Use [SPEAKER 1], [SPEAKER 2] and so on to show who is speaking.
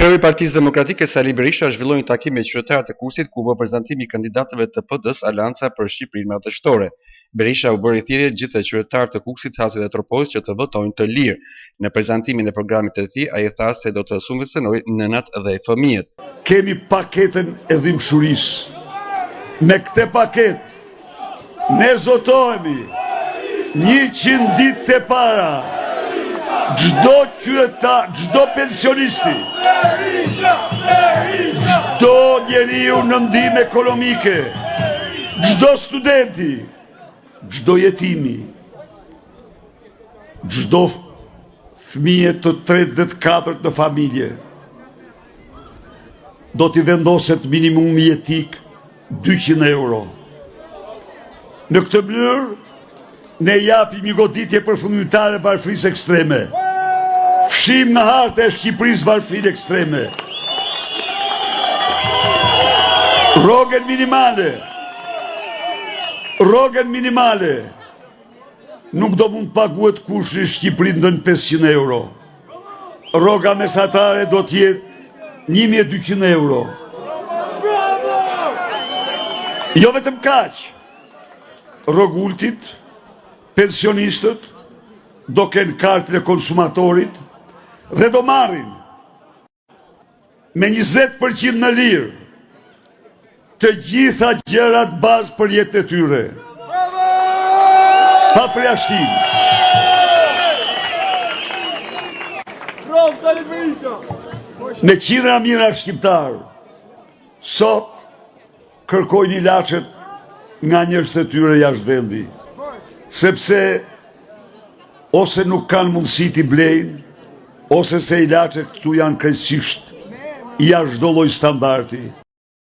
[SPEAKER 1] Kryetari i Partisë Demokratike Sali Berisha zhvilloi një takim me qytetarët e Kursit ku bë prezantimi i kandidatëve të PD-s Aleanca për Shqipërinë Madhështore. Berisha u bëri thirrje gjithë qytetarët e Kursit, Hasit dhe Tropojës që të votojnë të lirë. Në prezantimin e programit të tij, ai tha se do të subvencionojë nënat dhe fëmijët.
[SPEAKER 2] Kemi paketën e dhimbshurisë. Me këtë paketë ne zotohemi 100 ditë të para. Gjdo qytetar, gjdo pensionisti, gjdo njeriu në ndihmë ekonomike, gjdo studenti, gjdo jetimi, gjdo fëmijë të 3 dhe të 4 në familje, do t'i vendoset minimum jetik 200 euro. Në këtë mënyrë, ne japim një goditje përfundimtare varfërisë ekstreme. Fshim në hartë e Shqipërisë varfërinë ekstreme. Rrogën minimale nuk do mund paguhet kush në Shqipëri ndën 500 euro. Rroga mesatare do t'jetë 1200 euro. Jo vetëm kaq. Rrogultit, pensionistët do kenë kartën e konsumatorit dhe do marrin me 20% më lirë të gjitha gjërat bazë për jetën e tyre. Pa përjashtim. Me qindra mijëra shqiptarë sot kërkojnë ilaçet nga njerëz të tyre jashtë vendi. Sepse ose nuk kanë mundësi t'i blejnë, ose se ilaçet këtu janë krejtësisht jashtë çdo lloj standardi.